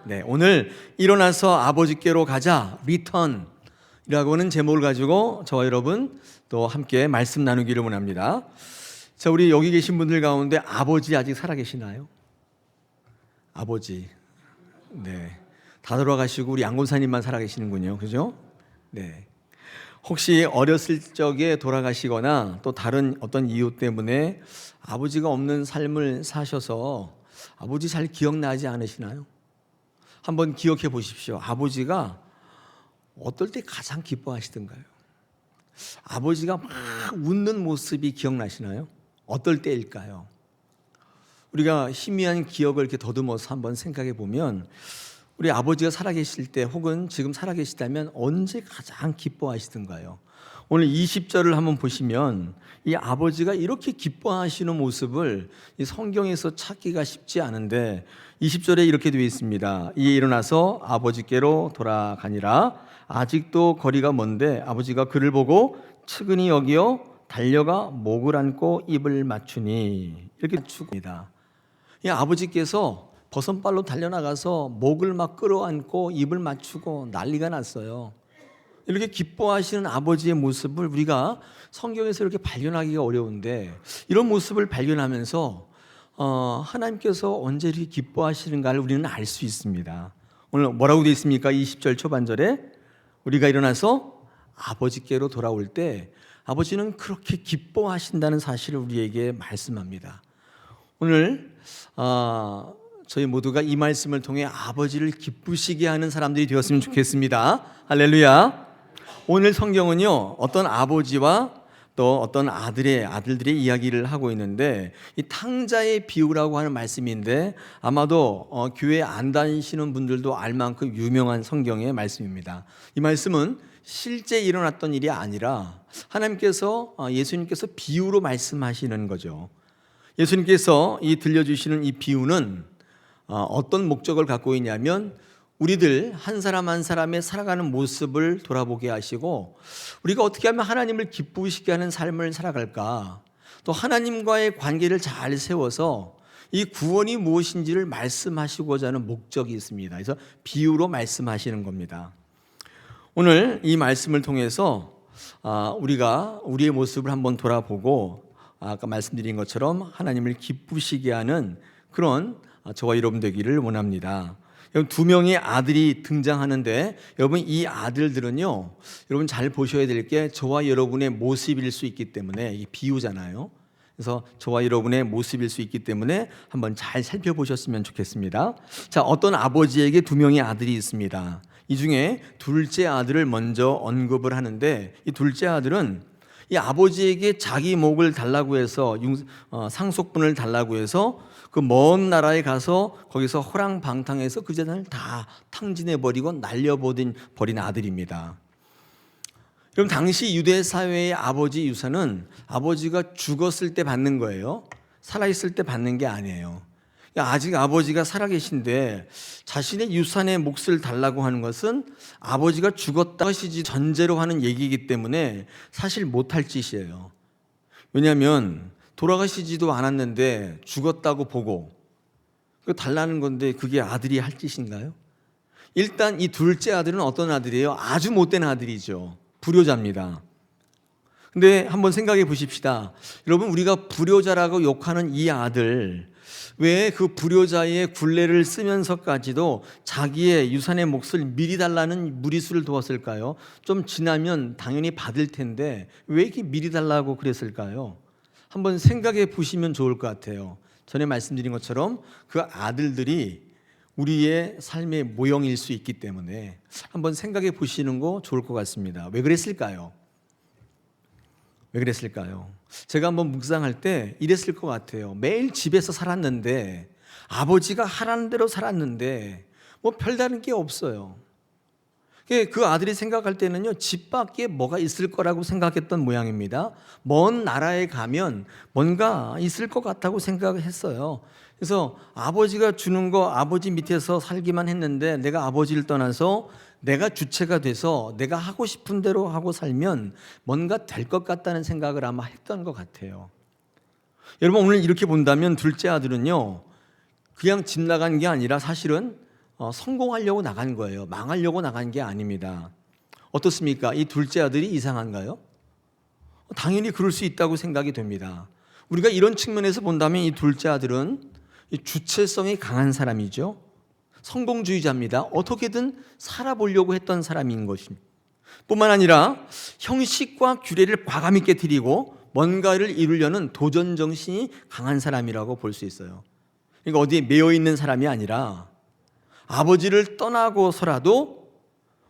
네, 오늘 일어나서 아버지께로 가자 리턴이라고 하는 제목을 가지고 저와 여러분 또 함께 말씀 나누기를 원합니다. 자, 우리 여기 계신 분들 가운데 아버지 아직 살아계시나요? 아버지, 네, 다 돌아가시고 우리 양곤사님만 살아계시는군요, 그죠? 네. 혹시 어렸을 적에 돌아가시거나 또 다른 어떤 이유 때문에 아버지가 없는 삶을 사셔서 아버지 잘 기억나지 않으시나요? 한번 기억해 보십시오. 아버지가 어떨 때 가장 기뻐하시던가요? 아버지가 막 웃는 모습이 기억나시나요? 어떨 때일까요? 우리가 희미한 기억을 이렇게 더듬어서 한번 생각해 보면 우리 아버지가 살아계실 때 혹은 지금 살아계시다면 언제 가장 기뻐하시던가요? 오늘 20절을 한번 보시면 이 아버지가 이렇게 기뻐하시는 모습을 이 성경에서 찾기가 쉽지 않은데 20절에 이렇게 되어 있습니다. 이에 일어나서 아버지께로 돌아가니라. 아직도 거리가 먼데 아버지가 그를 보고 측은히 여기어 달려가 목을 안고 입을 맞추니 이렇게 맞춥니다. 이 아버지께서 버선발로 달려나가서 목을 막 끌어안고 입을 맞추고 난리가 났어요. 이렇게 기뻐하시는 아버지의 모습을 우리가 성경에서 이렇게 발견하기가 어려운데 이런 모습을 발견하면서 하나님께서 언제 이렇게 기뻐하시는가를 우리는 알 수 있습니다. 오늘 뭐라고 되어 있습니까? 20절 초반절에 우리가 일어나서 아버지께로 돌아올 때 아버지는 그렇게 기뻐하신다는 사실을 우리에게 말씀합니다. 오늘 저희 모두가 이 말씀을 통해 아버지를 기쁘시게 하는 사람들이 되었으면 좋겠습니다. 할렐루야. 오늘 성경은요, 어떤 아버지와 또 어떤 아들들의 이야기를 하고 있는데 이 탕자의 비유라고 하는 말씀인데 아마도 교회 안 다니시는 분들도 알 만큼 유명한 성경의 말씀입니다. 이 말씀은 실제 일어났던 일이 아니라 하나님께서 예수님께서 비유로 말씀하시는 거죠. 예수님께서 들려주시는 이 비유는 어떤 목적을 갖고 있냐면 우리들 한 사람 한 사람의 살아가는 모습을 돌아보게 하시고 우리가 어떻게 하면 하나님을 기쁘시게 하는 삶을 살아갈까, 또 하나님과의 관계를 잘 세워서 이 구원이 무엇인지를 말씀하시고자 하는 목적이 있습니다. 그래서 비유로 말씀하시는 겁니다. 오늘 이 말씀을 통해서 우리가 우리의 모습을 한번 돌아보고 아까 말씀드린 것처럼 하나님을 기쁘시게 하는 그런 저와 여러분 되기를 원합니다. 여러분, 두 명의 아들이 등장하는데 여러분 이 아들들은요, 여러분 잘 보셔야 될 게 저와 여러분의 모습일 수 있기 때문에 이 비유잖아요. 그래서 저와 여러분의 모습일 수 있기 때문에 한번 잘 살펴보셨으면 좋겠습니다. 자, 어떤 아버지에게 두 명의 아들이 있습니다. 이 중에 둘째 아들을 먼저 언급을 하는데 이 둘째 아들은 이 아버지에게 자기 목을 달라고 해서 상속분을 달라고 해서 그 먼 나라에 가서 거기서 호랑방탕해서 그 재산을 다 탕진해버리고 날려버린 아들입니다. 그럼 당시 유대 사회의 아버지 유산은 아버지가 죽었을 때 받는 거예요. 살아있을 때 받는 게 아니에요. 아직 아버지가 살아계신데 자신의 유산의 몫을 달라고 하는 것은 아버지가 죽었다 하시지 전제로 하는 얘기이기 때문에 사실 못할 짓이에요. 왜냐하면 돌아가시지도 않았는데 죽었다고 보고 그거 달라는 건데 그게 아들이 할 짓인가요? 일단 이 둘째 아들은 어떤 아들이에요? 아주 못된 아들이죠. 불효자입니다. 근데 한번 생각해 보십시다. 여러분, 우리가 불효자라고 욕하는 이 아들, 왜 그 불효자의 굴레를 쓰면서까지도 자기의 유산의 몫을 미리 달라는 무리수를 두었을까요? 좀 지나면 당연히 받을 텐데 왜 이렇게 미리 달라고 그랬을까요? 한번 생각해 보시면 좋을 것 같아요. 전에 말씀드린 것처럼 그 아들들이 우리의 삶의 모형일 수 있기 때문에 한번 생각해 보시는 거 좋을 것 같습니다. 왜 그랬을까요? 왜 그랬을까요? 제가 한번 묵상할 때 이랬을 것 같아요. 매일 집에서 살았는데 아버지가 하라는 대로 살았는데 뭐 별다른 게 없어요. 그 아들이 생각할 때는요, 집 밖에 뭐가 있을 거라고 생각했던 모양입니다. 먼 나라에 가면 뭔가 있을 것 같다고 생각했어요. 그래서 아버지가 주는 거 아버지 밑에서 살기만 했는데 내가 아버지를 떠나서 내가 주체가 돼서 내가 하고 싶은 대로 하고 살면 뭔가 될 것 같다는 생각을 아마 했던 것 같아요. 여러분, 오늘 이렇게 본다면 둘째 아들은요, 그냥 집 나간 게 아니라 사실은 성공하려고 나간 거예요. 망하려고 나간 게 아닙니다. 어떻습니까? 이 둘째 아들이 이상한가요? 당연히 그럴 수 있다고 생각이 됩니다. 우리가 이런 측면에서 본다면 이 둘째 아들은 주체성이 강한 사람이죠. 성공주의자입니다. 어떻게든 살아보려고 했던 사람인 것입니다. 뿐만 아니라 형식과 규례를 과감 있게 드리고 뭔가를 이루려는 도전 정신이 강한 사람이라고 볼 수 있어요. 그러니까 어디에 매여 있는 사람이 아니라 아버지를 떠나고서라도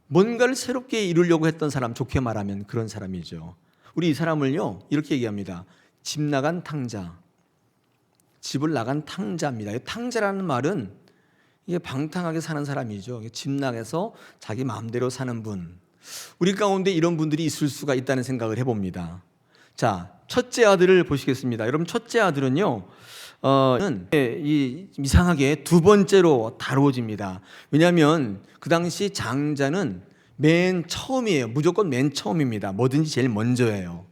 뭔가를 새롭게 이루려고 했던 사람, 좋게 말하면 그런 사람이죠. 우리 이 사람을요 이렇게 얘기합니다. 집 나간 탕자, 집을 나간 탕자입니다. 탕자라는 말은 이게 방탕하게 사는 사람이죠. 집 나가서 자기 마음대로 사는 분. 우리 가운데 이런 분들이 있을 수가 있다는 생각을 해봅니다. 자, 첫째 아들을 보시겠습니다. 여러분 첫째 아들은요 이상하게 두 번째로 다루어집니다. 왜냐하면 그 당시 장자는 맨 처음이에요. 무조건 맨 처음입니다. 뭐든지 제일 먼저예요.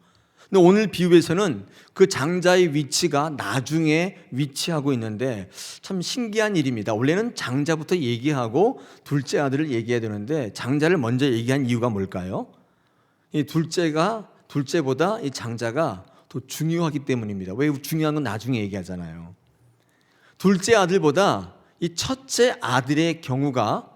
근데 오늘 비유에서는 그 장자의 위치가 나중에 위치하고 있는데 참 신기한 일입니다. 원래는 장자부터 얘기하고 둘째 아들을 얘기해야 되는데 장자를 먼저 얘기한 이유가 뭘까요? 이 둘째보다 이 장자가 더 중요하기 때문입니다. 왜 중요한 건 나중에 얘기하잖아요. 둘째 아들보다 이 첫째 아들의 경우가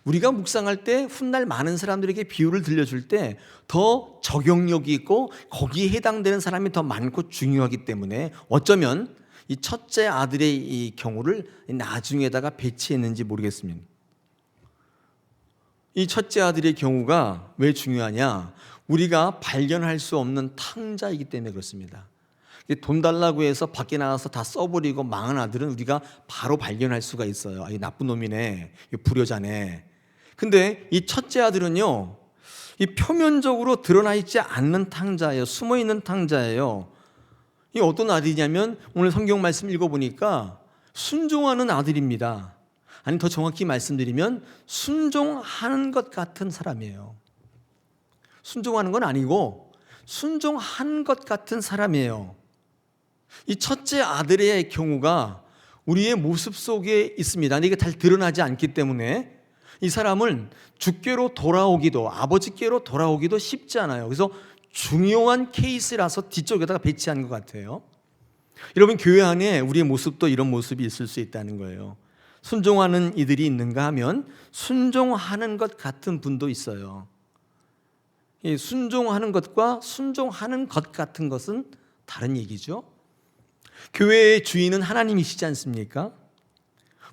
우리가 묵상할 때 훗날 많은 사람들에게 비유를 들려줄 때 더 적용력이 있고 거기에 해당되는 사람이 더 많고 중요하기 때문에 어쩌면 이 첫째 아들의 이 경우를 나중에다가 배치했는지 모르겠습니다. 이 첫째 아들의 경우가 왜 중요하냐? 우리가 발견할 수 없는 탕자이기 때문에 그렇습니다. 돈 달라고 해서 밖에 나가서 다 써버리고 망한 아들은 우리가 바로 발견할 수가 있어요. 이 나쁜 놈이네, 이 불효자네. 근데 이 첫째 아들은요, 이 표면적으로 드러나 있지 않는 탕자예요. 숨어 있는 탕자예요. 이 어떤 아들이냐면 오늘 성경 말씀 읽어보니까 순종하는 아들입니다. 아니 더 정확히 말씀드리면 순종하는 것 같은 사람이에요. 순종하는 건 아니고 순종한 것 같은 사람이에요. 이 첫째 아들의 경우가 우리의 모습 속에 있습니다. 이게 잘 드러나지 않기 때문에 이 사람은 주께로 돌아오기도 아버지께로 돌아오기도 쉽지 않아요. 그래서 중요한 케이스라서 뒤쪽에다가 배치한 것 같아요. 여러분 교회 안에 우리의 모습도 이런 모습이 있을 수 있다는 거예요. 순종하는 이들이 있는가 하면 순종하는 것 같은 분도 있어요. 이 순종하는 것과 순종하는 것 같은 것은 다른 얘기죠. 교회의 주인은 하나님이시지 않습니까?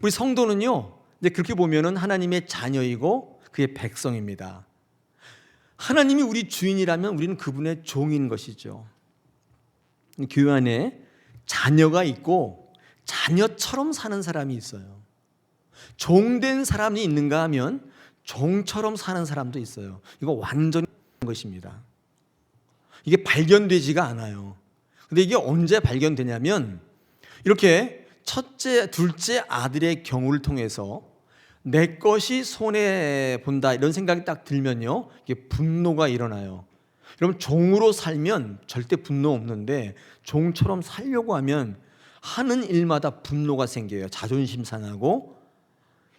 우리 성도는요, 이제 그렇게 보면은 하나님의 자녀이고 그의 백성입니다. 하나님이 우리 주인이라면 우리는 그분의 종인 것이죠. 교회 안에 자녀가 있고 자녀처럼 사는 사람이 있어요. 종된 사람이 있는가 하면 종처럼 사는 사람도 있어요. 이거 완전히 것입니다. 이게 발견되지가 않아요. 근데 이게 언제 발견되냐면 이렇게 첫째, 둘째 아들의 경우를 통해서 내 것이 손해본다 이런 생각이 딱 들면요, 이게 분노가 일어나요. 여러분 종으로 살면 절대 분노 없는데 종처럼 살려고 하면 하는 일마다 분노가 생겨요. 자존심 상하고.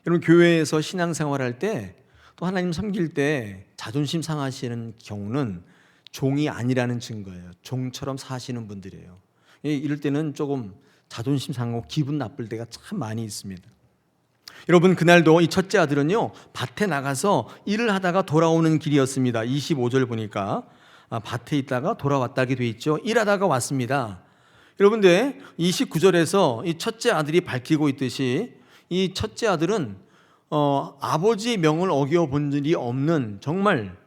여러분 교회에서 신앙생활할 때 또 하나님 섬길 때 자존심 상하시는 경우는 종이 아니라는 증거예요. 종처럼 사시는 분들이에요. 이럴 때는 조금 자존심 상하고 기분 나쁠 때가 참 많이 있습니다. 여러분 그날도 이 첫째 아들은요 밭에 나가서 일을 하다가 돌아오는 길이었습니다. 25절 보니까 밭에 있다가 돌아왔다게 돼 있죠. 일하다가 왔습니다. 여러분들 29절에서 이 첫째 아들이 밝히고 있듯이 이 첫째 아들은 아버지의 명을 어겨본 일이 없는 정말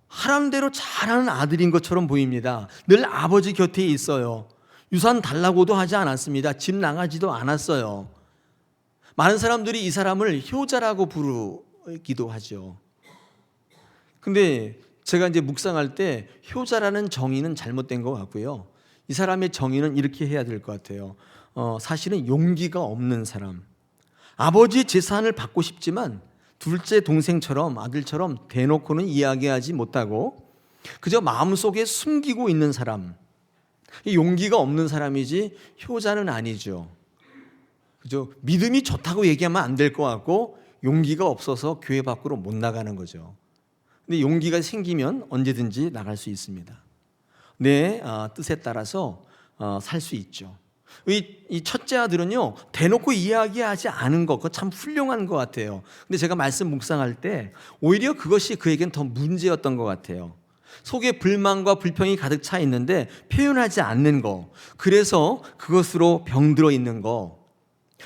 하라는 대로 잘하는 아들인 것처럼 보입니다. 늘 아버지 곁에 있어요. 유산 달라고도 하지 않았습니다. 집 나가지도 않았어요. 많은 사람들이 이 사람을 효자라고 부르기도 하죠. 근데 제가 이제 묵상할 때 효자라는 정의는 잘못된 것 같고요. 이 사람의 정의는 이렇게 해야 될 것 같아요. 사실은 용기가 없는 사람. 아버지의 재산을 받고 싶지만 둘째 동생처럼 아들처럼 대놓고는 이야기하지 못하고 그저 마음속에 숨기고 있는 사람. 용기가 없는 사람이지 효자는 아니죠. 그죠? 믿음이 좋다고 얘기하면 안 될 것 같고 용기가 없어서 교회 밖으로 못 나가는 거죠. 근데 용기가 생기면 언제든지 나갈 수 있습니다. 내 뜻에 따라서 살 수 있죠. 이 첫째 아들은요, 대놓고 이야기하지 않은 것, 그거 참 훌륭한 것 같아요. 근데 제가 말씀 묵상할 때 오히려 그것이 그에겐 더 문제였던 것 같아요. 속에 불만과 불평이 가득 차 있는데 표현하지 않는 거, 그래서 그것으로 병들어 있는 거.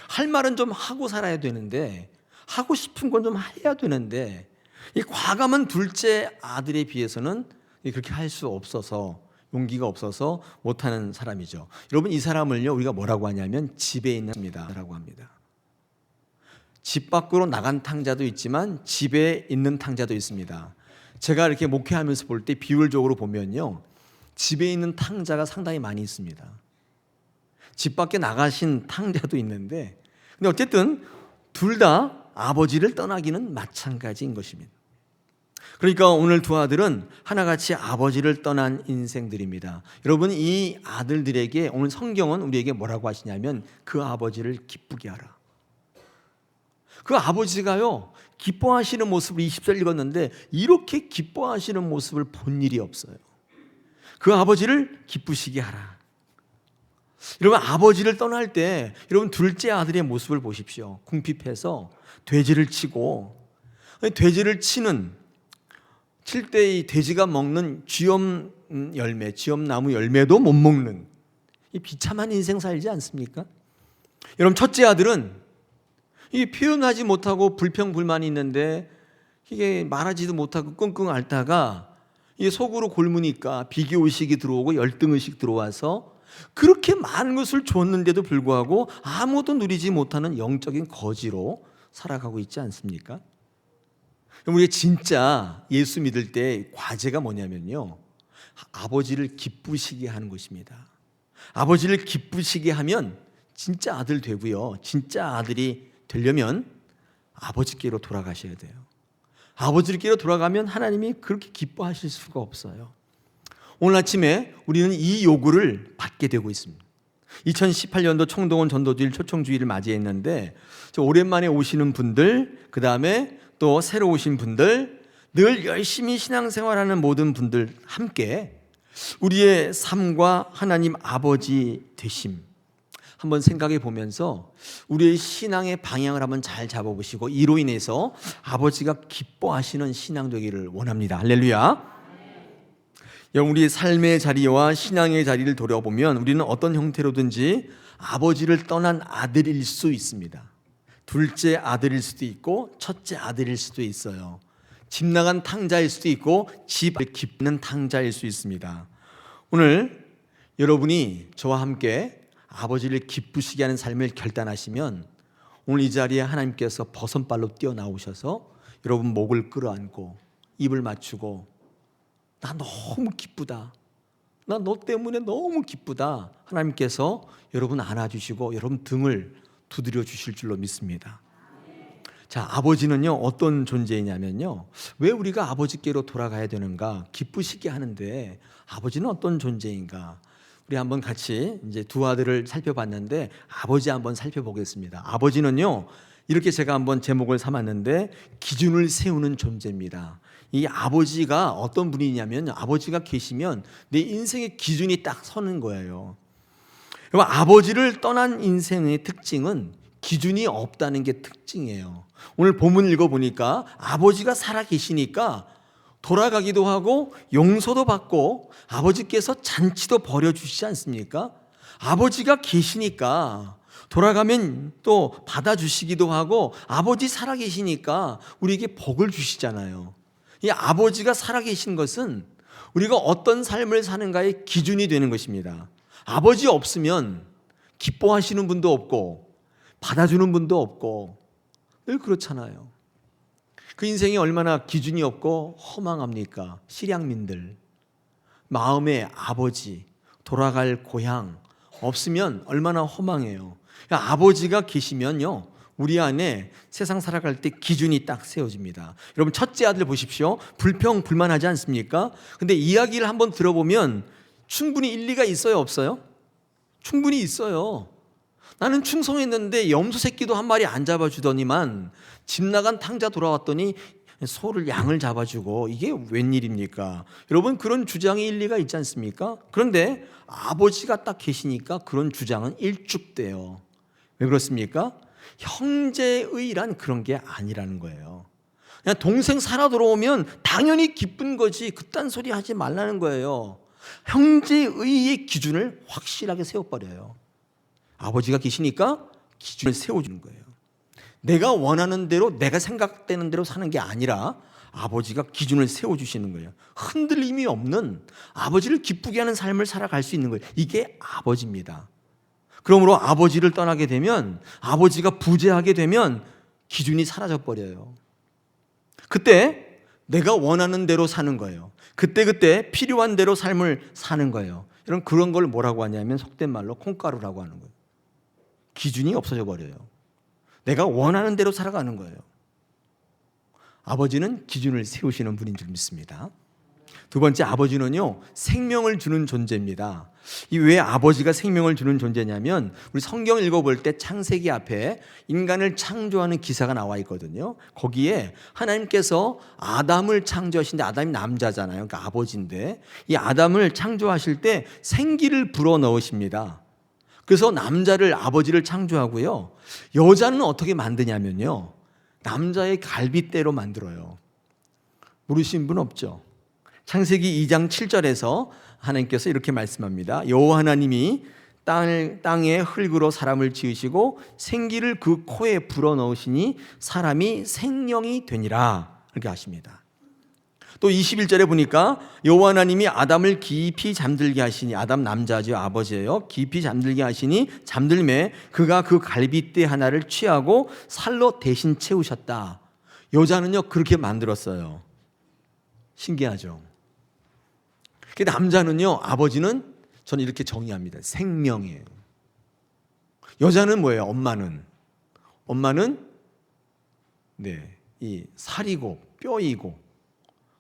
할 말은 좀 하고 살아야 되는데, 하고 싶은 건 좀 해야 되는데, 이 과감한 둘째 아들에 비해서는 그렇게 할 수 없어서, 용기가 없어서 못하는 사람이죠. 여러분, 이 사람을요 우리가 뭐라고 하냐면 집에 있는 탕자라고 합니다. 집 밖으로 나간 탕자도 있지만 집에 있는 탕자도 있습니다. 제가 이렇게 목회하면서 볼 때 비율적으로 보면요, 집에 있는 탕자가 상당히 많이 있습니다. 집 밖에 나가신 탕자도 있는데, 근데 어쨌든 둘 다 아버지를 떠나기는 마찬가지인 것입니다. 그러니까 오늘 두 아들은 하나같이 아버지를 떠난 인생들입니다. 여러분, 이 아들들에게 오늘 성경은 우리에게 뭐라고 하시냐면 그 아버지를 기쁘게 하라. 그 아버지가요 기뻐하시는 모습을 20절 읽었는데 이렇게 기뻐하시는 모습을 본 일이 없어요. 그 아버지를 기쁘시게 하라. 여러분, 아버지를 떠날 때 여러분 둘째 아들의 모습을 보십시오. 궁핍해서 돼지를 치고, 돼지를 칠 때 이 돼지가 먹는 쥐엄나무 열매도 못 먹는 이 비참한 인생 살지 않습니까? 여러분, 첫째 아들은 이 표현하지 못하고 불평불만이 있는데 이게 말하지도 못하고 끙끙 앓다가 이게 속으로 곪으니까 비교의식이 들어오고 열등의식 들어와서 그렇게 많은 것을 줬는데도 불구하고 아무것도 누리지 못하는 영적인 거지로 살아가고 있지 않습니까? 우리가 진짜 예수 믿을 때 과제가 뭐냐면요, 아버지를 기쁘시게 하는 것입니다. 아버지를 기쁘시게 하면 진짜 아들 되고요, 진짜 아들이 되려면 아버지께로 돌아가셔야 돼요. 아버지께로 돌아가면 하나님이 그렇게 기뻐하실 수가 없어요. 오늘 아침에 우리는 이 요구를 받게 되고 있습니다. 2018년도 총동원 전도주일 초청주일을 맞이했는데 오랜만에 오시는 분들, 그 다음에 또 새로 오신 분들, 늘 열심히 신앙생활하는 모든 분들 함께 우리의 삶과 하나님 아버지 되심 한번 생각해 보면서 우리의 신앙의 방향을 한번 잘 잡아보시고 이로 인해서 아버지가 기뻐하시는 신앙 되기를 원합니다. 할렐루야. 여러분, 우리의 삶의 자리와 신앙의 자리를 돌아보면 우리는 어떤 형태로든지 아버지를 떠난 아들일 수 있습니다. 둘째 아들일 수도 있고 첫째 아들일 수도 있어요. 집 나간 탕자일 수도 있고 집을 기쁘는 탕자일 수 있습니다. 오늘 여러분이 저와 함께 아버지를 기쁘시게 하는 삶을 결단하시면 오늘 이 자리에 하나님께서 버선발로 뛰어나오셔서 여러분 목을 끌어안고 입을 맞추고 나 너무 기쁘다, 나 너 때문에 너무 기쁘다, 하나님께서 여러분 안아주시고 여러분 등을 두드려 주실 줄로 믿습니다. 자, 아버지는요 어떤 존재이냐면요, 왜 우리가 아버지께로 돌아가야 되는가, 기쁘시게 하는데 아버지는 어떤 존재인가, 우리 한번 같이 이제 두 아들을 살펴봤는데 아버지 한번 살펴보겠습니다. 아버지는요, 이렇게 제가 한번 제목을 삼았는데 기준을 세우는 존재입니다. 이 아버지가 어떤 분이냐면 아버지가 계시면 내 인생의 기준이 딱 서는 거예요. 여러분, 아버지를 떠난 인생의 특징은 기준이 없다는 게 특징이에요. 오늘 본문 읽어보니까 아버지가 살아계시니까 돌아가기도 하고 용서도 받고 아버지께서 잔치도 벌여주시지 않습니까? 아버지가 계시니까 돌아가면 또 받아주시기도 하고 아버지 살아계시니까 우리에게 복을 주시잖아요. 이 아버지가 살아계신 것은 우리가 어떤 삶을 사는가의 기준이 되는 것입니다. 아버지 없으면 기뻐하시는 분도 없고 받아주는 분도 없고 늘 그렇잖아요. 그 인생이 얼마나 기준이 없고 허망합니까? 실향민들 마음의 아버지, 돌아갈 고향 없으면 얼마나 허망해요. 아버지가 계시면요 우리 안에 세상 살아갈 때 기준이 딱 세워집니다. 여러분, 첫째 아들 보십시오. 불평불만하지 않습니까? 근데 이야기를 한번 들어보면 충분히 일리가 있어요, 없어요? 충분히 있어요. 나는 충성했는데 염소 새끼도 한 마리 안 잡아주더니만 집 나간 탕자 돌아왔더니 소를 양을 잡아주고 이게 웬일입니까? 여러분, 그런 주장이 일리가 있지 않습니까? 그런데 아버지가 딱 계시니까 그런 주장은 일축돼요. 왜 그렇습니까? 형제의란 그런 게 아니라는 거예요. 그냥 동생 살아 들어오면 당연히 기쁜 거지 그딴 소리 하지 말라는 거예요. 형제의의 기준을 확실하게 세워버려요. 아버지가 계시니까 기준을 세워주는 거예요. 내가 원하는 대로, 내가 생각되는 대로 사는 게 아니라 아버지가 기준을 세워주시는 거예요. 흔들림이 없는, 아버지를 기쁘게 하는 삶을 살아갈 수 있는 거예요. 이게 아버지입니다. 그러므로 아버지를 떠나게 되면, 아버지가 부재하게 되면 기준이 사라져버려요. 그때 내가 원하는 대로 사는 거예요. 그때그때 필요한 대로 삶을 사는 거예요. 여러분, 그런 걸 뭐라고 하냐면 속된 말로 콩가루라고 하는 거예요. 기준이 없어져 버려요. 내가 원하는 대로 살아가는 거예요. 아버지는 기준을 세우시는 분인 줄 믿습니다. 두 번째, 아버지는요, 생명을 주는 존재입니다. 이 왜 아버지가 생명을 주는 존재냐면, 우리 성경 읽어볼 때 창세기 앞에 인간을 창조하는 기사가 나와 있거든요. 거기에 하나님께서 아담을 창조하신데, 아담이 남자잖아요. 그러니까 아버지인데, 이 아담을 창조하실 때 생기를 불어 넣으십니다. 그래서 남자를, 아버지를 창조하고요, 여자는 어떻게 만드냐면요, 남자의 갈빗대로 만들어요. 모르시는 분 없죠? 창세기 2장 7절에서 하나님께서 이렇게 말씀합니다. 여호와 하나님이 땅에 흙으로 사람을 지으시고 생기를 그 코에 불어넣으시니 사람이 생명이 되니라, 이렇게 하십니다. 또 21절에 보니까 여호와 하나님이 아담을 깊이 잠들게 하시니, 아담 남자죠, 아버지예요. 깊이 잠들게 하시니 잠들매 그가 그 갈빗대 하나를 취하고 살로 대신 채우셨다. 여자는요 그렇게 만들었어요. 신기하죠. 그 남자는요, 아버지는 저는 이렇게 정의합니다. 생명이에요. 여자는 뭐예요? 엄마는 이 살이고 뼈이고,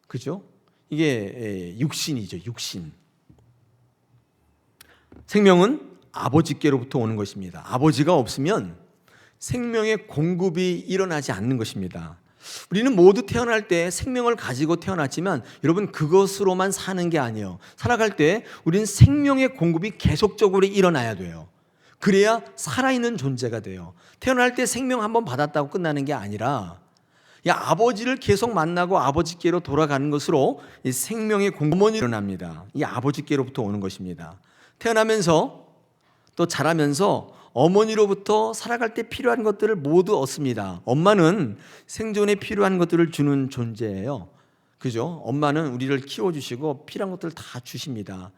그죠? 이게 육신이죠, 육신. 생명은 아버지께로부터 오는 것입니다. 아버지가 없으면 생명의 공급이 일어나지 않는 것입니다. 우리는 모두 태어날 때 생명을 가지고 태어났지만 여러분, 그것으로만 사는 게 아니에요. 살아갈 때 우리는 생명의 공급이 계속적으로 일어나야 돼요. 그래야 살아있는 존재가 돼요. 태어날 때 생명 한번 받았다고 끝나는 게 아니라 아버지를 계속 만나고 아버지께로 돌아가는 것으로 이 생명의 공급이 일어납니다. 이 아버지께로부터 오는 것입니다. 태어나면서 또 자라면서 어머니로부터 살아갈 때 필요한 것들을 모두 얻습니다. 엄마는 생존에 필요한 것들을 주는 존재예요. 그죠? 엄마는 우리를 키워주시고 필요한 것들을 다 주십니다.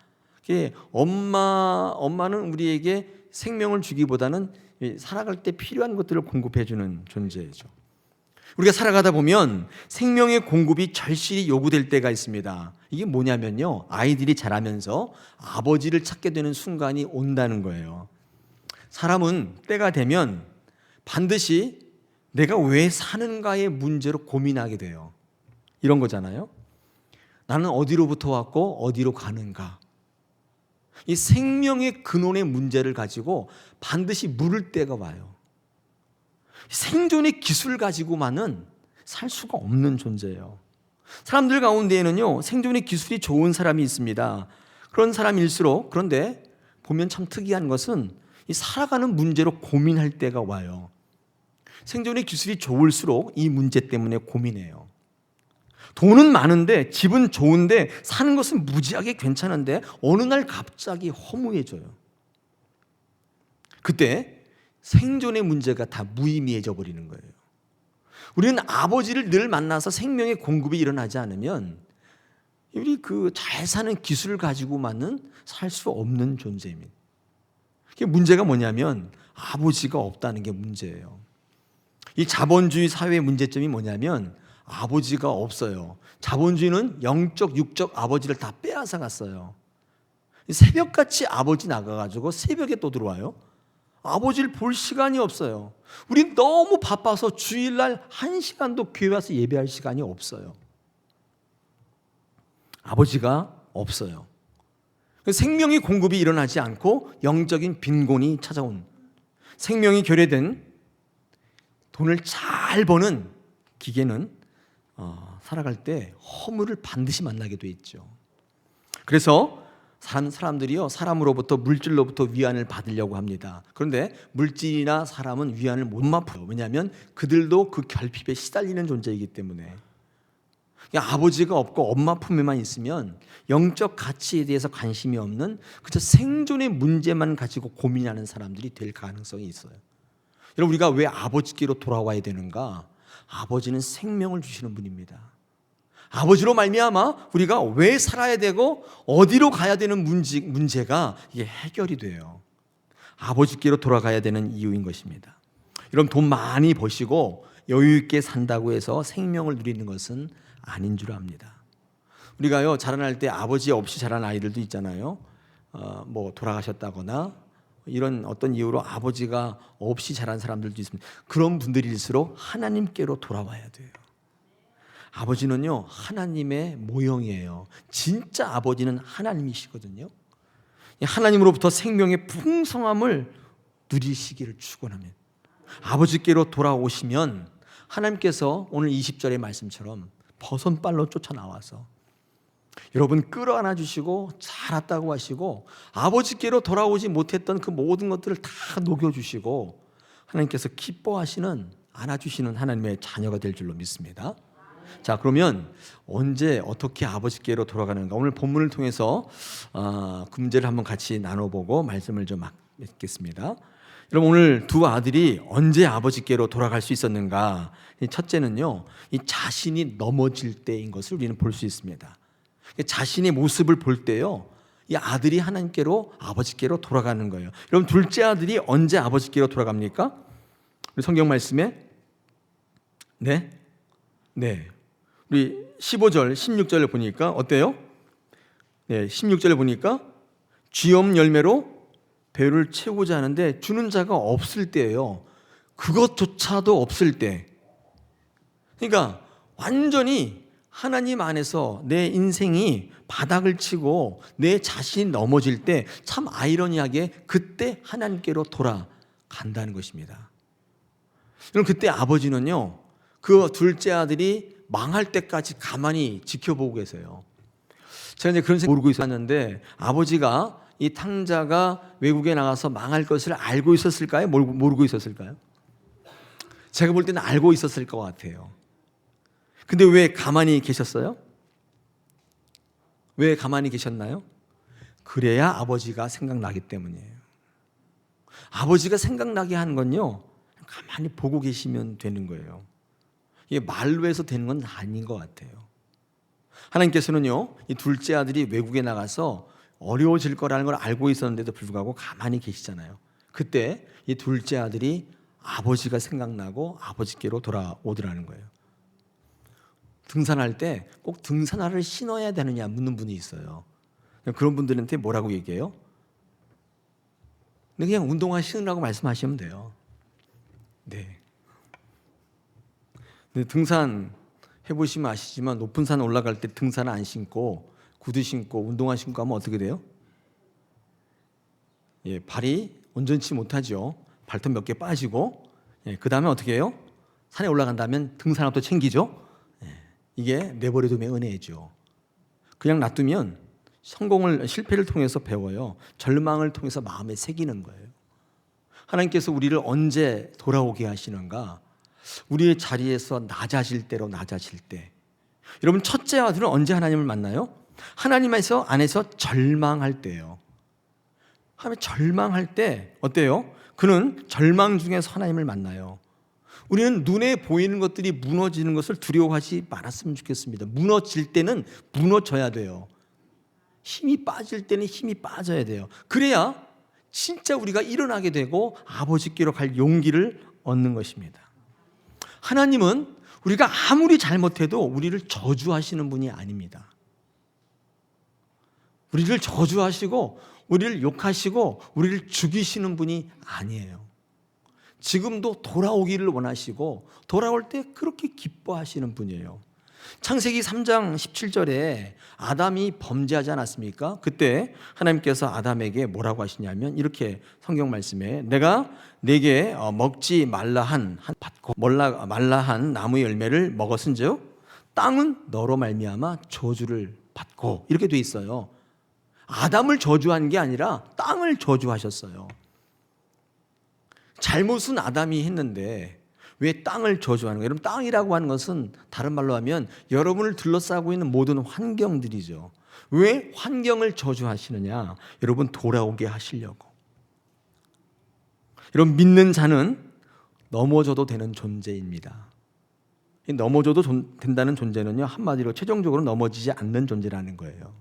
엄마는 우리에게 생명을 주기보다는 살아갈 때 필요한 것들을 공급해주는 존재죠. 우리가 살아가다 보면 생명의 공급이 절실히 요구될 때가 있습니다. 이게 뭐냐면요, 아이들이 자라면서 아버지를 찾게 되는 순간이 온다는 거예요. 사람은 때가 되면 반드시 내가 왜 사는가의 문제로 고민하게 돼요. 이런 거잖아요. 나는 어디로부터 왔고 어디로 가는가. 이 생명의 근원의 문제를 가지고 반드시 물을 때가 와요. 생존의 기술 가지고만은 살 수가 없는 존재예요. 사람들 가운데에는요, 생존의 기술이 좋은 사람이 있습니다. 그런 사람일수록, 그런데 보면 참 특이한 것은 이 살아가는 문제로 고민할 때가 와요. 생존의 기술이 좋을수록 이 문제 때문에 고민해요. 돈은 많은데, 집은 좋은데, 사는 것은 무지하게 괜찮은데 어느 날 갑자기 허무해져요. 그때 생존의 문제가 다 무의미해져 버리는 거예요. 우리는 아버지를 늘 만나서 생명의 공급이 일어나지 않으면 우리 잘 사는 기술을 가지고만은 살 수 없는 존재입니다. 문제가 뭐냐면 아버지가 없다는 게 문제예요. 이 자본주의 사회의 문제점이 뭐냐면 아버지가 없어요. 자본주의는 영적, 육적 아버지를 다 빼앗아 갔어요. 새벽같이 아버지 나가가지고 새벽에 또 들어와요. 아버지를 볼 시간이 없어요. 우리 너무 바빠서 주일날 1시간도 교회 와서 예배할 시간이 없어요. 아버지가 없어요. 생명의 공급이 일어나지 않고 영적인 빈곤이 찾아온, 생명이 결여된 돈을 잘 버는 기계는 살아갈 때 허물을 반드시 만나게 돼 있죠. 그래서 사람들이요, 사람으로부터 물질로부터 위안을 받으려고 합니다. 그런데 물질이나 사람은 위안을 못 맛봐요. 왜냐하면 그들도 그 결핍에 시달리는 존재이기 때문에. 아버지가 없고 엄마 품에만 있으면 영적 가치에 대해서 관심이 없는 그저 생존의 문제만 가지고 고민하는 사람들이 될 가능성이 있어요. 여러분, 우리가 왜 아버지께로 돌아와야 되는가? 아버지는 생명을 주시는 분입니다. 아버지로 말미암아 우리가 왜 살아야 되고 어디로 가야 되는 문제가 이게 해결이 돼요. 아버지께로 돌아가야 되는 이유인 것입니다. 여러분, 돈 많이 버시고 여유 있게 산다고 해서 생명을 누리는 것은 아닌 줄 압니다. 우리가요, 자라날 때 아버지 없이 자란 아이들도 있잖아요. 뭐 돌아가셨다거나 이런 어떤 이유로 아버지가 없이 자란 사람들도 있습니다. 그런 분들일수록 하나님께로 돌아와야 돼요. 아버지는요, 하나님의 모형이에요. 진짜 아버지는 하나님이시거든요. 하나님으로부터 생명의 풍성함을 누리시기를 축원합니다. 아버지께로 돌아오시면 하나님께서 오늘 20절의 말씀처럼 버선발로 쫓아 나와서 여러분 끌어안아 주시고 잘 왔다고 하시고 아버지께로 돌아오지 못했던 그 모든 것들을 다 녹여주시고 하나님께서 기뻐하시는, 안아주시는 하나님의 자녀가 될 줄로 믿습니다. 자, 그러면 언제 어떻게 아버지께로 돌아가는가? 오늘 본문을 통해서 그 문제를 한번 같이 나눠보고 말씀을 좀 맺겠습니다. 여러분, 오늘 두 아들이 언제 아버지께로 돌아갈 수 있었는가? 첫째는요, 이 자신이 넘어질 때인 것을 우리는 볼 수 있습니다. 자신의 모습을 볼 때요, 이 아들이 하나님께로, 아버지께로 돌아가는 거예요. 여러분, 둘째 아들이 언제 아버지께로 돌아갑니까? 우리 성경 말씀에 네, 우리 15절, 16절을 보니까 어때요? 네, 16절을 보니까 쥐엄 열매로 배를 채우고자 하는데 주는 자가 없을 때예요. 그것조차도 없을 때. 그러니까 완전히 하나님 안에서 내 인생이 바닥을 치고 내 자신이 넘어질 때 참 아이러니하게 그때 하나님께로 돌아간다는 것입니다. 그럼 그때 아버지는요, 그 둘째 아들이 망할 때까지 가만히 지켜보고 계세요. 제가 이제 그런 생각 모르고 있었는데 아버지가 이 탕자가 외국에 나가서 망할 것을 알고 있었을까요? 모르고 있었을까요? 제가 볼 때는 알고 있었을 것 같아요. 근데 왜 가만히 계셨어요? 왜 가만히 계셨나요? 그래야 아버지가 생각나기 때문이에요. 아버지가 생각나게 하는 건요, 가만히 보고 계시면 되는 거예요. 이게 말로 해서 되는 건 아닌 것 같아요. 하나님께서는요, 이 둘째 아들이 외국에 나가서 어려워질 거라는 걸 알고 있었는데도 불구하고 가만히 계시잖아요. 그때 이 둘째 아들이 아버지가 생각나고 아버지께로 돌아오더라는 거예요. 등산할 때 꼭 등산화를 신어야 되느냐 묻는 분이 있어요. 그런 분들한테 뭐라고 얘기해요? 그냥 운동화 신으라고 말씀하시면 돼요. 네. 근데 등산 해보시면 아시지만 높은 산 올라갈 때 등산 안 신고 구두 신고 운동화 신고 하면 어떻게 돼요? 예, 발이 온전치 못하죠. 발톱 몇 개 빠지고, 그 다음에 어떻게 해요? 산에 올라간다면 등산화도 챙기죠. 이게 내버려둠의 은혜죠. 그냥 놔두면 실패를 통해서 배워요. 절망을 통해서 마음에 새기는 거예요. 하나님께서 우리를 언제 돌아오게 하시는가? 우리의 자리에서 낮아질 때로 낮아질 때. 여러분, 첫째 아들은 언제 하나님을 만나요? 하나님 안에서 절망할 때예요. 하나님 절망할 때 어때요? 그는 절망 중에서 하나님을 만나요. 우리는 눈에 보이는 것들이 무너지는 것을 두려워하지 말았으면 좋겠습니다. 무너질 때는 무너져야 돼요. 힘이 빠질 때는 힘이 빠져야 돼요. 그래야 진짜 우리가 일어나게 되고 아버지께로 갈 용기를 얻는 것입니다. 하나님은 우리가 아무리 잘못해도 우리를 저주하시는 분이 아닙니다. 우리를 저주하시고 우리를 욕하시고 우리를 죽이시는 분이 아니에요. 지금도 돌아오기를 원하시고 돌아올 때 그렇게 기뻐하시는 분이에요. 창세기 3장 17절에 아담이 범죄하지 않았습니까? 그때 하나님께서 아담에게 뭐라고 하시냐면 이렇게 성경 말씀에 내가 네게 먹지 말라 한 받고 말라 한 나무 열매를 먹었은즉 땅은 너로 말미암아 저주를 받고 이렇게 돼 있어요. 아담을 저주한 게 아니라 땅을 저주하셨어요. 잘못은 아담이 했는데 왜 땅을 저주하는 거예요? 여러분, 땅이라고 하는 것은 다른 말로 하면 여러분을 둘러싸고 있는 모든 환경들이죠. 왜 환경을 저주하시느냐? 여러분, 돌아오게 하시려고. 여러분, 믿는 자는 넘어져도 되는 존재입니다. 넘어져도 된다는 존재는요, 한마디로 최종적으로 넘어지지 않는 존재라는 거예요.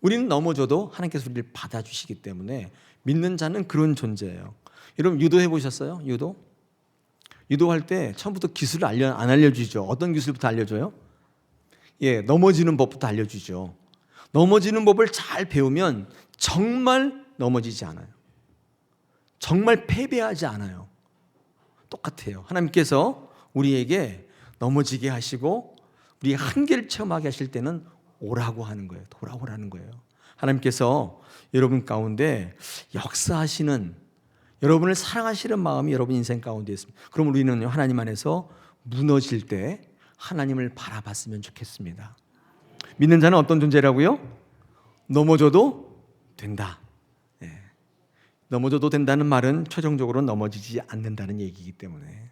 우리는 넘어져도 하나님께서 우리를 받아주시기 때문에 믿는 자는 그런 존재예요. 여러분, 유도해 보셨어요? 유도할 때 처음부터 기술을 안 알려주죠. 어떤 기술부터 알려줘요? 넘어지는 법부터 알려주죠. 넘어지는 법을 잘 배우면 정말 넘어지지 않아요. 정말 패배하지 않아요. 똑같아요. 하나님께서 우리에게 넘어지게 하시고 우리 한계를 체험하게 하실 때는 오라고 하는 거예요. 돌아오라는 거예요. 하나님께서 여러분 가운데 역사하시는, 여러분을 사랑하시는 마음이 여러분 인생 가운데 있습니다. 그럼 우리는 하나님 안에서 무너질 때 하나님을 바라봤으면 좋겠습니다. 믿는 자는 어떤 존재라고요? 넘어져도 된다. 넘어져도 된다는 말은 최종적으로 넘어지지 않는다는 얘기이기 때문에.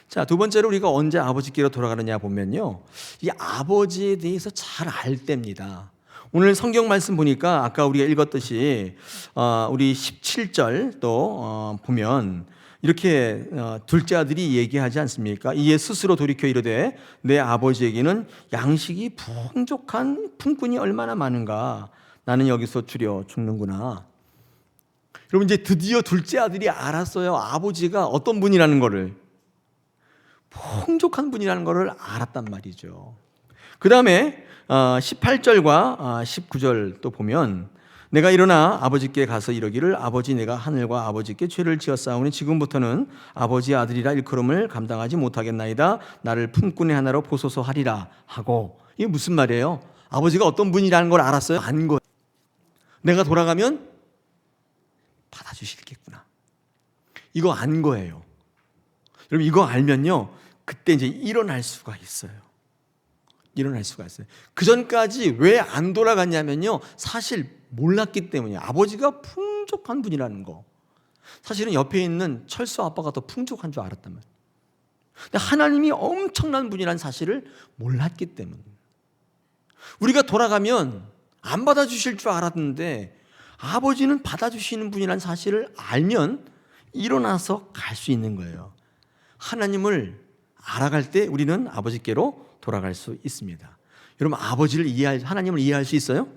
자, 두 번째로 우리가 언제 아버지께로 돌아가느냐 보면요, 이 아버지에 대해서 잘 알 때입니다. 오늘 성경 말씀 보니까 아까 우리가 읽었듯이 우리 17절 또 보면 이렇게 둘째 아들이 얘기하지 않습니까? 이에 스스로 돌이켜 이르되 내 아버지에게는 양식이 풍족한 품꾼이 얼마나 많은가. 나는 여기서 줄여 죽는구나. 여러분, 이제 드디어 둘째 아들이 알았어요. 아버지가 어떤 분이라는 거를, 풍족한 분이라는 거를 알았단 말이죠. 그 다음에 18절과 19절 또 보면 내가 일어나 아버지께 가서 이르기를 아버지, 내가 하늘과 아버지께 죄를 지었사오니 지금부터는 아버지의 아들이라 일컬음을 감당하지 못하겠나이다. 나를 품꾼의 하나로 보소서 하리라 하고. 이게 무슨 말이에요? 아버지가 어떤 분이라는 걸 알았어요? 안 거예요. 내가 돌아가면 받아주시겠구나. 이거 안 거예요. 여러분, 이거 알면요, 그때 이제 일어날 수가 있어요. 일어날 수가 있어요. 그 전까지 왜 안 돌아갔냐면요, 사실 몰랐기 때문이에요. 아버지가 풍족한 분이라는 거. 사실은 옆에 있는 철수 아빠가 더 풍족한 줄 알았단 말이에요. 근데 하나님이 엄청난 분이라는 사실을 몰랐기 때문에. 우리가 돌아가면 안 받아주실 줄 알았는데 아버지는 받아주시는 분이라는 사실을 알면 일어나서 갈 수 있는 거예요. 하나님을 알아갈 때 우리는 아버지께로 돌아갈 수 있습니다. 여러분, 하나님을 이해할 수 있어요?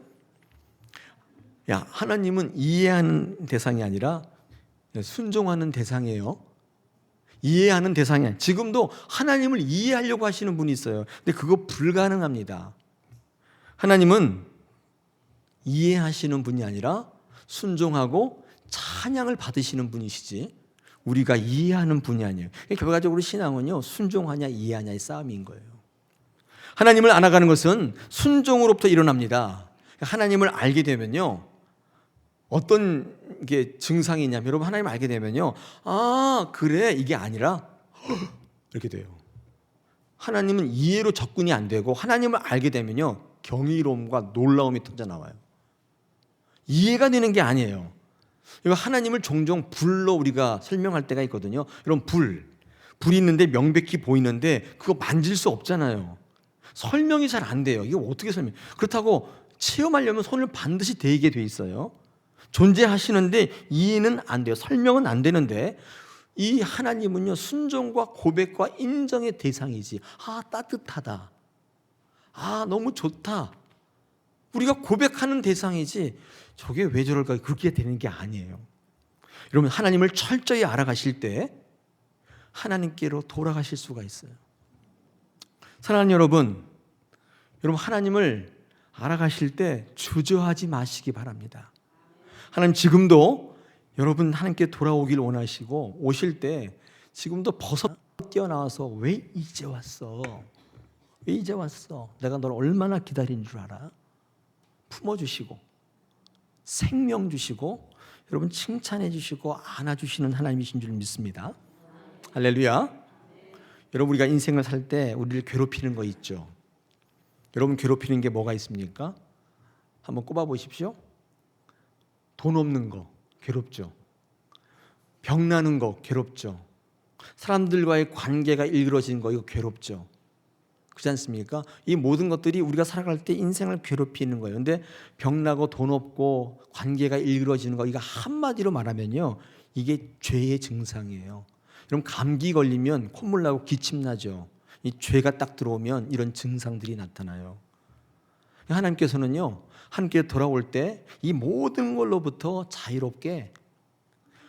하나님은 이해하는 대상이 아니라 순종하는 대상이에요. 이해하는 대상이 아니에요. 지금도 하나님을 이해하려고 하시는 분이 있어요. 근데 그거 불가능합니다. 하나님은 이해하시는 분이 아니라 순종하고 찬양을 받으시는 분이시지 우리가 이해하는 분이 아니에요. 결과적으로 신앙은요, 순종하냐 이해하냐의 싸움인 거예요. 하나님을 알아가는 것은 순종으로부터 일어납니다. 하나님을 알게 되면요, 어떤 게 증상이 있냐면, 여러분, 하나님을 알게 되면요, 그래, 이게 아니라 이렇게 돼요. 하나님은 이해로 접근이 안 되고, 하나님을 알게 되면요, 경이로움과 놀라움이 터져 나와요. 이해가 되는 게 아니에요. 하나님을 종종 불로 우리가 설명할 때가 있거든요. 여러분, 불이 있는데 명백히 보이는데 그거 만질 수 없잖아요. 설명이 잘 안 돼요. 이거 어떻게 설명? 그렇다고 체험하려면 손을 반드시 대게 돼 있어요. 존재하시는데 이해는 안 돼요. 설명은 안 되는데, 이 하나님은요, 순종과 고백과 인정의 대상이지. 따뜻하다. 너무 좋다. 우리가 고백하는 대상이지, 저게 왜 저럴까, 그렇게 되는 게 아니에요. 여러분, 하나님을 철저히 알아가실 때 하나님께로 돌아가실 수가 있어요. 사랑하는 여러분, 하나님을 알아가실 때 주저하지 마시기 바랍니다. 하나님 지금도 여러분 하나님께 돌아오길 원하시고, 오실 때 지금도 뛰어나와서 왜 이제 왔어? 왜 이제 왔어? 내가 널 얼마나 기다린 줄 알아? 품어주시고 생명 주시고 여러분 칭찬해 주시고 안아주시는 하나님이신 줄 믿습니다. 할렐루야. 여러분 우리가 인생을 살 때 우리를 괴롭히는 거 있죠. 여러분 괴롭히는 게 뭐가 있습니까? 한번 꼽아 보십시오. 돈 없는 거 괴롭죠. 병나는 거 괴롭죠. 사람들과의 관계가 일그러진 거 이거 괴롭죠. 그렇지 않습니까? 이 모든 것들이 우리가 살아갈 때 인생을 괴롭히는 거예요. 근데 병나고 돈 없고 관계가 일그러지는 거 이거 한마디로 말하면요, 이게 죄의 증상이에요. 여러분 감기 걸리면 콧물 나고 기침 나죠. 이 죄가 딱 들어오면 이런 증상들이 나타나요. 하나님께서는요, 함께 돌아올 때 이 모든 걸로부터 자유롭게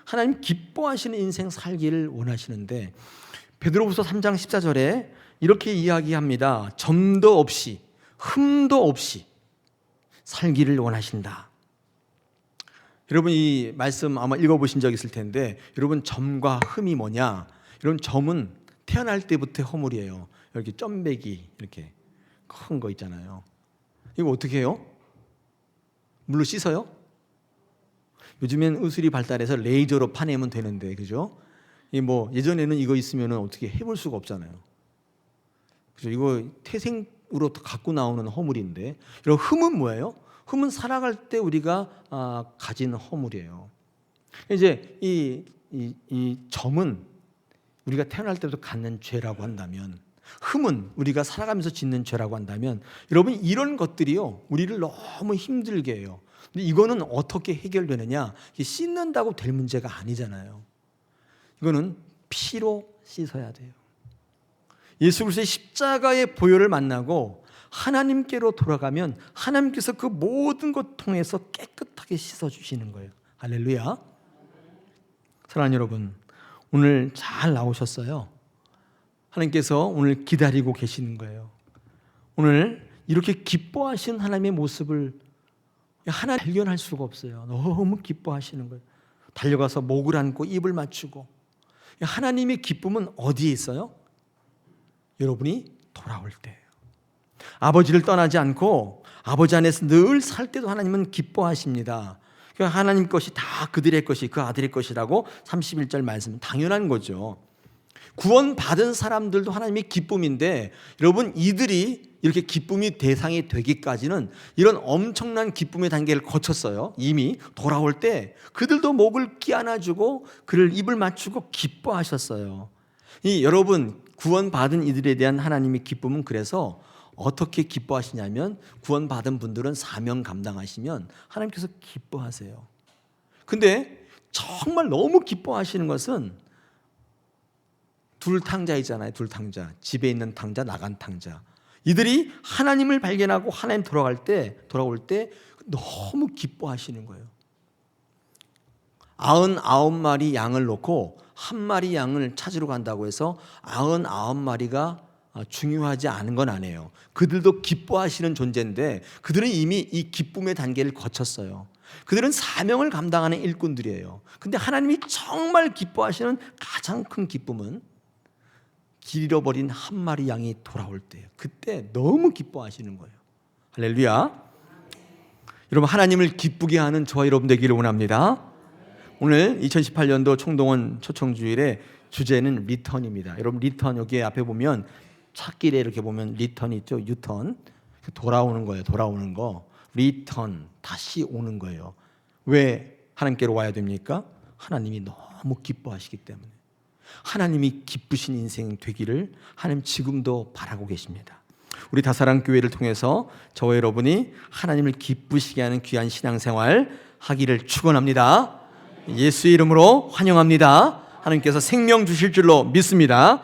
하나님 기뻐하시는 인생 살기를 원하시는데, 베드로후서 3장 14절에 이렇게 이야기합니다. 점도 없이 흠도 없이 살기를 원하신다. 여러분 이 말씀 아마 읽어보신 적 있을 텐데, 여러분 점과 흠이 뭐냐? 여러분 점은 태어날 때부터 허물이에요. 이렇게 점배기 이렇게 큰 거 있잖아요. 이거 어떻게 해요? 물로 씻어요? 요즘엔 의술이 발달해서 레이저로 파내면 되는데, 그죠? 이 뭐 예전에는 이거 있으면 어떻게 해볼 수가 없잖아요. 그죠? 이거 태생으로 갖고 나오는 허물인데, 여러분 흠은 뭐예요? 흠은 살아갈 때 우리가 가진 허물이에요. 이제 이 점은 우리가 태어날 때부터 갖는 죄라고 한다면, 흠은 우리가 살아가면서 짓는 죄라고 한다면, 여러분 이런 것들이요 우리를 너무 힘들게 해요. 근데 이거는 어떻게 해결되느냐? 씻는다고 될 문제가 아니잖아요. 이거는 피로 씻어야 돼요. 예수 그리스도의 십자가의 보혈을 만나고 하나님께로 돌아가면 하나님께서 그 모든 것 통해서 깨끗하게 씻어주시는 거예요. 할렐루야. 사랑하는 여러분, 오늘 잘 나오셨어요. 하나님께서 오늘 기다리고 계시는 거예요. 오늘 이렇게 기뻐하신 하나님의 모습을 하나 발견할 수가 없어요. 너무 기뻐하시는 거예요. 달려가서 목을 안고 입을 맞추고. 하나님의 기쁨은 어디에 있어요? 여러분이 돌아올 때예요. 아버지를 떠나지 않고 아버지 안에서 늘 살 때도 하나님은 기뻐하십니다. 하나님 것이 다 그들의 것이 그 아들의 것이라고 31절 말씀, 당연한 거죠. 구원받은 사람들도 하나님의 기쁨인데, 여러분 이들이 이렇게 기쁨이 대상이 되기까지는 이런 엄청난 기쁨의 단계를 거쳤어요. 이미 돌아올 때 그들도 목을 끼안아주고 그를 입을 맞추고 기뻐하셨어요. 이 여러분 구원받은 이들에 대한 하나님의 기쁨은 그래서 어떻게 기뻐하시냐면, 구원받은 분들은 사명 감당하시면 하나님께서 기뻐하세요. 근데 정말 너무 기뻐하시는 것은 둘 탕자이잖아요. 둘 탕자. 집에 있는 탕자, 나간 탕자. 이들이 하나님을 발견하고 하나님 돌아올 때 너무 기뻐하시는 거예요. 99마리 양을 놓고 한 마리 양을 찾으러 간다고 해서 99마리가 중요하지 않은 건 아니에요. 그들도 기뻐하시는 존재인데, 그들은 이미 이 기쁨의 단계를 거쳤어요. 그들은 사명을 감당하는 일꾼들이에요. 근데 하나님이 정말 기뻐하시는 가장 큰 기쁨은 길 잃어버린 한 마리 양이 돌아올 때예요. 그때 너무 기뻐하시는 거예요. 할렐루야. 여러분 하나님을 기쁘게 하는 저와 여러분 되기를 원합니다. 오늘 2018년도 총동원 초청주일의 주제는 리턴입니다. 여러분 리턴, 여기 앞에 보면 찾길에 이렇게 보면 리턴이 있죠. 유턴, 돌아오는 거예요. 돌아오는 거. 리턴, 다시 오는 거예요. 왜 하나님께로 와야 됩니까? 하나님이 너무 기뻐하시기 때문에. 하나님이 기쁘신 인생 되기를 하나님 지금도 바라고 계십니다. 우리 다사랑 교회를 통해서 저와 여러분이 하나님을 기쁘시게 하는 귀한 신앙생활 하기를 축원합니다. 예수의 이름으로 환영합니다. 하나님께서 생명 주실 줄로 믿습니다.